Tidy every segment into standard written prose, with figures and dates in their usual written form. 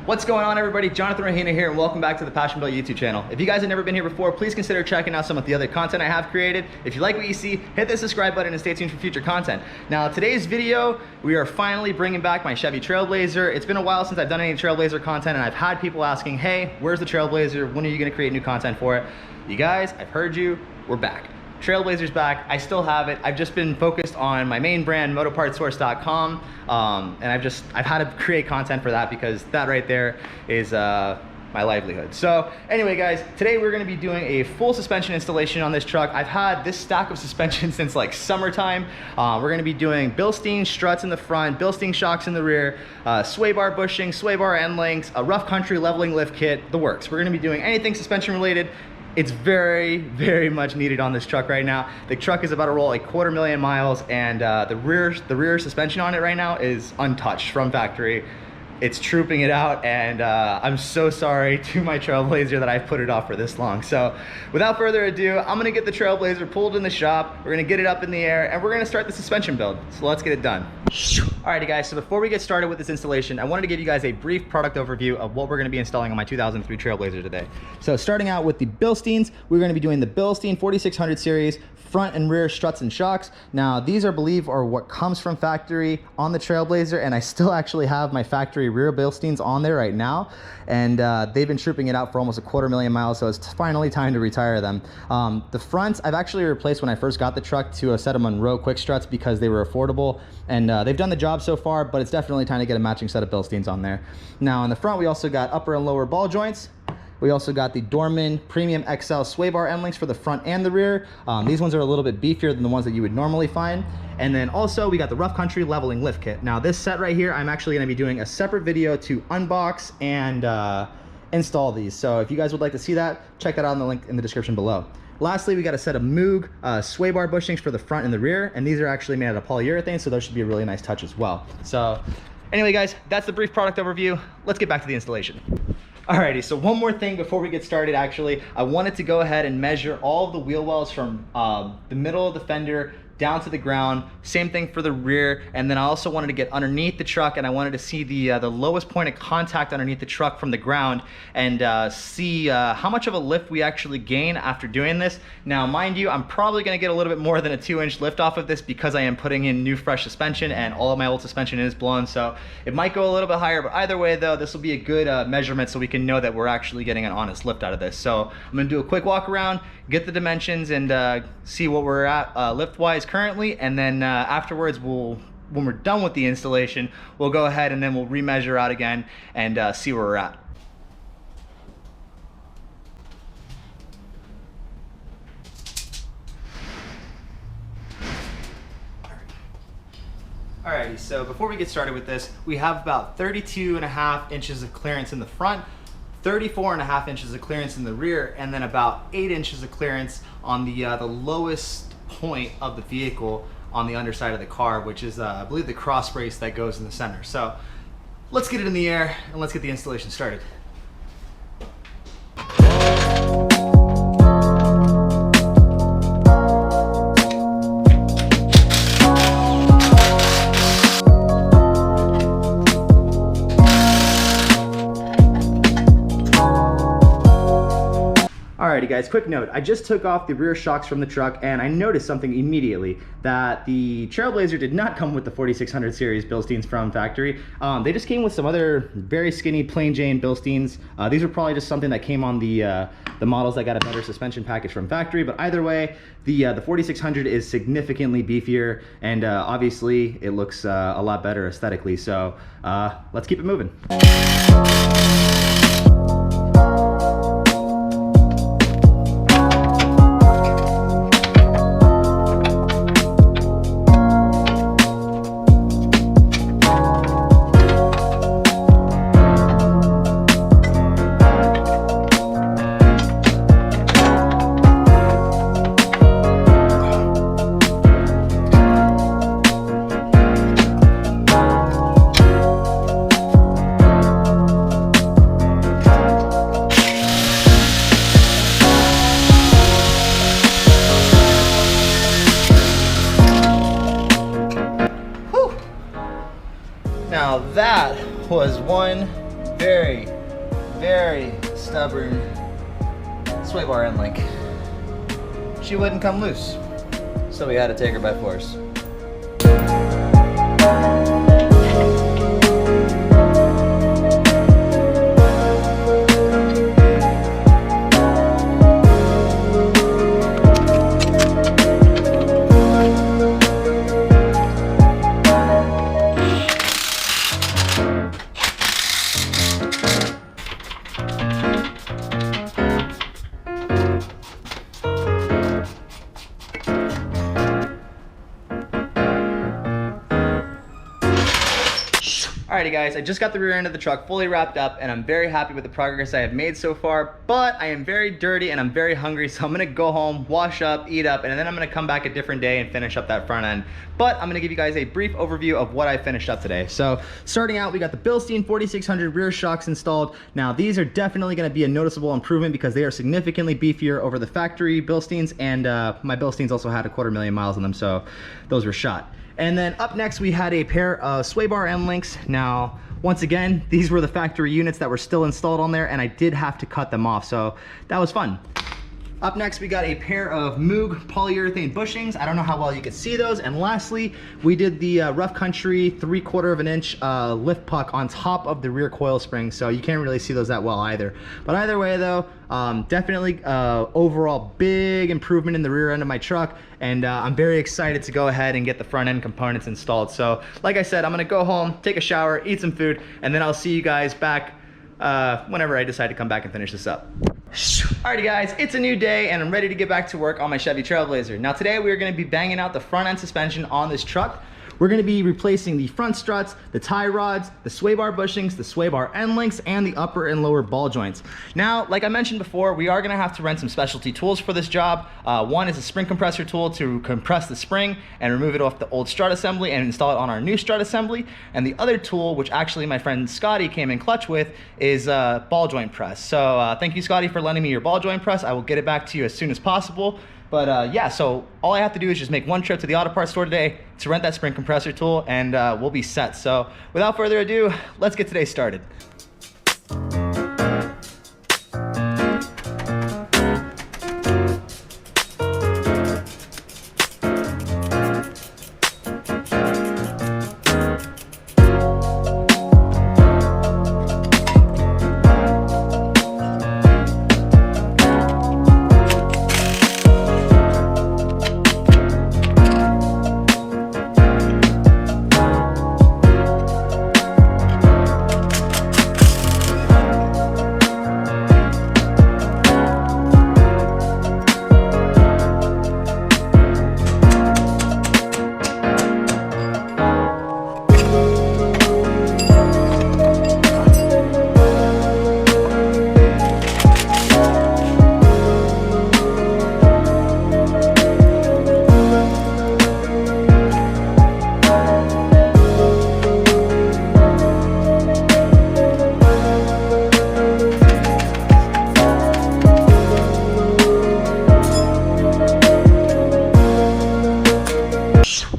What's going on, everybody? Jonathan Rahina here, and welcome back to the Passion Built YouTube channel. If you guys have never been here before, please consider checking out some of the other content I have created. If you like what you see, hit the subscribe button and stay tuned for future content. Now, today's video, we are finally bringing back my Chevy TrailBlazer. It's been a while since I've done any TrailBlazer content, and I've had people asking, hey, where's the TrailBlazer? When are you gonna create new content for it? You guys, I've heard you, we're back. TrailBlazer's back. I still have it. I've just been focused on my main brand, motopartsource.com, and I've had to create content for that because that right there is my livelihood. So anyway, guys, today we're going to be doing a full suspension installation on this truck. I've had this stack of suspension since like summertime. We're going to be doing Bilstein struts in the front, Bilstein shocks in the rear, sway bar bushing, sway bar end links, a rough country leveling lift kit, the works. We're going to be doing anything suspension related. It's very, very much needed on this truck right now. The truck is about to roll like 250,000 miles, and the rear suspension on it right now is untouched from factory. It's trooping it out, and I'm so sorry to my TrailBlazer that I've put it off for this long. So without further ado, I'm gonna get the TrailBlazer pulled in the shop. We're gonna get it up in the air, and we're gonna start the suspension build. So let's get it done. Alrighty guys, so before we get started with this installation, I wanted to give you guys a brief product overview of what we're gonna be installing on my 2003 TrailBlazer today. So starting out with the Bilsteins, we're gonna be doing the Bilstein 4600 series front and rear struts and shocks. Now these are what comes from factory on the TrailBlazer, and I still actually have my factory rear Bilsteins on there right now, and they've been trooping it out for almost 250,000 miles, so it's finally time to retire them. The fronts I've actually replaced when I first got the truck to a set of Monroe quick struts because they were affordable, and they've done the job so far, but it's definitely time to get a matching set of Bilsteins on there. Now in the front we also got upper and lower ball joints. We also got the Dorman Premium XL sway bar end links for the front and the rear. These ones are a little bit beefier than the ones that you would normally find. And then also we got the rough country leveling lift kit. Now this set right here, I'm actually gonna be doing a separate video to unbox and install these. So if you guys would like to see that, check that out in the link in the description below. Lastly, we got a set of Moog sway bar bushings for the front and the rear. And these are actually made out of polyurethane, so those should be a really nice touch as well. So anyway, guys, that's the brief product overview. Let's get back to the installation. Alrighty, so one more thing before we get started. Actually, I wanted to go ahead and measure all of the wheel wells from the middle of the fender down to the ground. Same thing for the rear, and then I also wanted to get underneath the truck, and I wanted to see the lowest point of contact underneath the truck from the ground, and see how much of a lift we actually gain after doing this. Now mind you, I'm probably going to get a little bit more than a 2-inch lift off of this because I am putting in new fresh suspension, and all of my old suspension is blown, so it might go a little bit higher. But either way though, this will be a good measurement so we can know that we're actually getting an honest lift out of this. So I'm going to do a quick walk around, get the dimensions, and see what we're at lift wise currently, and then afterwards when we're done with the installation, we'll go ahead and then we'll remeasure out again and see where we're at. Alrighty, so before we get started with this, we have about 32.5 inches of clearance in the front, 34.5 inches of clearance in the rear, and then about 8 inches of clearance on the lowest point of the vehicle on the underside of the car, which is I believe the cross brace that goes in the center. So let's get it in the air and let's get the installation started. Alrighty guys, quick note. I just took off the rear shocks from the truck, and I noticed something immediately, that the TrailBlazer did not come with the 4600 series Bilsteins from factory. They just came with some other very skinny plain Jane Bilsteins. These are probably just something that came on the models that got a better suspension package from factory, but either way, the 4600 is significantly beefier, and obviously it looks a lot better aesthetically. So let's keep it moving. Now that was one very, very stubborn sway bar end link. She wouldn't come loose, so we had to take her by force. Alrighty guys, I just got the rear end of the truck fully wrapped up and I'm very happy with the progress I have made so far, but I am very dirty and I'm very hungry, so I'm gonna go home, wash up, eat up, and then I'm gonna come back a different day and finish up that front end. But I'm gonna give you guys a brief overview of what I finished up today. So starting out, we got the Bilstein 4600 rear shocks installed. Now these are definitely gonna be a noticeable improvement because they are significantly beefier over the factory Bilsteins, and my Bilsteins also had 250,000 miles on them, so those were shot. And then up next, we had a pair of sway bar end links. Now, once again, these were the factory units that were still installed on there, and I did have to cut them off, so that was fun. Up next, we got a pair of Moog polyurethane bushings. I don't know how well you can see those. And lastly, we did the Rough Country 3/4 of an inch lift puck on top of the rear coil spring, so you can't really see those that well either. But either way though, definitely overall big improvement in the rear end of my truck, and I'm very excited to go ahead and get the front end components installed. So like I said, I'm gonna go home, take a shower, eat some food, and then I'll see you guys back whenever I decide to come back and finish this up. Alrighty guys, it's a new day and I'm ready to get back to work on my Chevy TrailBlazer. Now today we are going to be banging out the front end suspension on this truck. We're going to be replacing the front struts, the tie rods, the sway bar bushings, the sway bar end links, and the upper and lower ball joints. Now, like I mentioned before, we are going to have to rent some specialty tools for this job. One is a spring compressor tool to compress the spring and remove it off the old strut assembly and install it on our new strut assembly. And the other tool, which actually my friend Scotty came in clutch with, is a ball joint press. So thank you, Scotty, for lending me your ball joint press. I will get it back to you as soon as possible. But yeah, so all I have to do is just make one trip to the auto parts store today to rent that spring compressor tool, and we'll be set. So without further ado, let's get today started.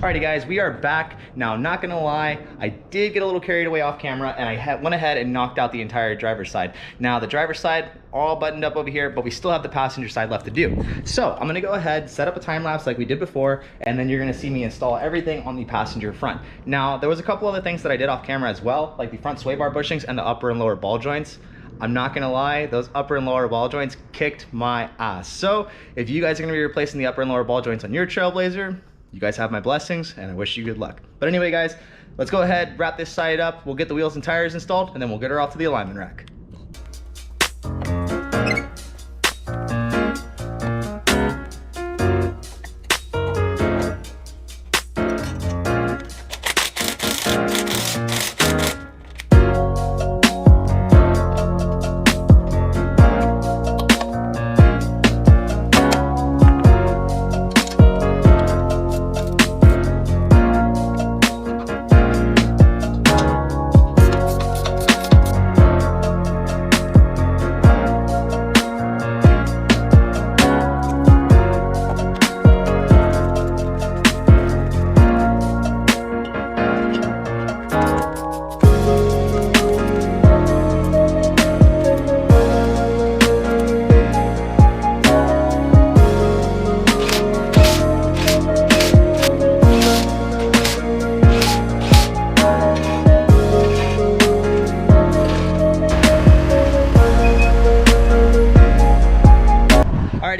Alrighty guys, we are back. Now, not gonna lie, I did get a little carried away off camera and I went ahead and knocked out the entire driver's side. Now, the driver's side, all buttoned up over here, but we still have the passenger side left to do. So, I'm gonna go ahead, set up a time lapse like we did before, and then you're gonna see me install everything on the passenger front. Now, there was a couple other things that I did off camera as well, like the front sway bar bushings and the upper and lower ball joints. I'm not gonna lie, those upper and lower ball joints kicked my ass. So, if you guys are gonna be replacing the upper and lower ball joints on your TrailBlazer, you guys have my blessings and I wish you good luck. But anyway guys, let's go ahead, wrap this side up, we'll get the wheels and tires installed, and then we'll get her off to the alignment rack.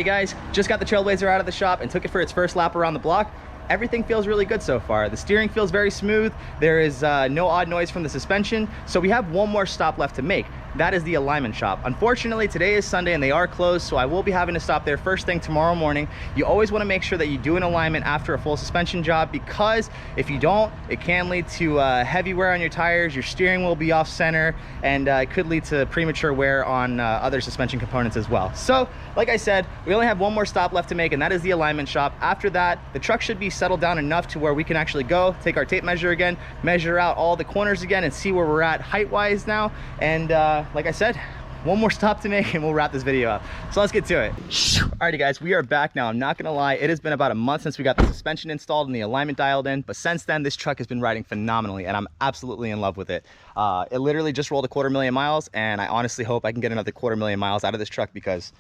Alrighty guys, just got the TrailBlazer out of the shop and took it for its first lap around the block. Everything feels really good so far. The steering feels very smooth. There is no odd noise from the suspension. So we have one more stop left to make. That is the alignment shop. Unfortunately, today is Sunday and they are closed, so I will be having to stop there first thing tomorrow morning. You always want to make sure that you do an alignment after a full suspension job, because if you don't, it can lead to heavy wear on your tires, your steering will be off center, and it could lead to premature wear on other suspension components as well. So, like I said, we only have one more stop left to make, and that is the alignment shop. After that, the truck should be settled down enough to where we can actually go, take our tape measure again, measure out all the corners again, and see where we're at height-wise now. And like I said, one more stop to make and we'll wrap this video up. So let's get to it. Alrighty guys, we are back now. I'm not gonna lie, it has been about a month since we got the suspension installed and the alignment dialed in, but since then this truck has been riding phenomenally and I'm absolutely in love with it. It literally just rolled 250,000 miles, and I honestly hope I can get another 250,000 miles out of this truck, because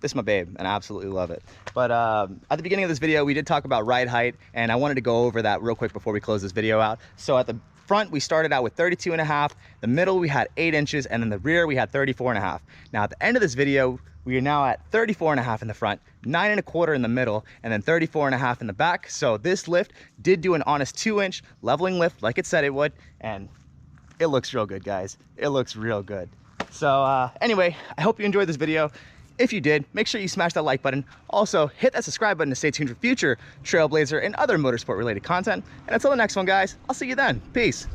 this is my babe and I absolutely love it. But at the beginning of this video, we did talk about ride height, and I wanted to go over that real quick before we close this video out. So at the front, we started out with 32.5, the middle we had 8 inches, and then the rear we had 34.5. Now at the end of this video, we are now at 34.5 in the front, 9.25 in the middle, and then 34.5 in the back. So this lift did do an honest 2-inch leveling lift like it said it would, and it looks real good, guys. It looks real good. So anyway, I hope you enjoyed this video. If you did, make sure you smash that like button. Also, hit that subscribe button to stay tuned for future TrailBlazer and other motorsport related content. And until the next one, guys, I'll see you then. Peace.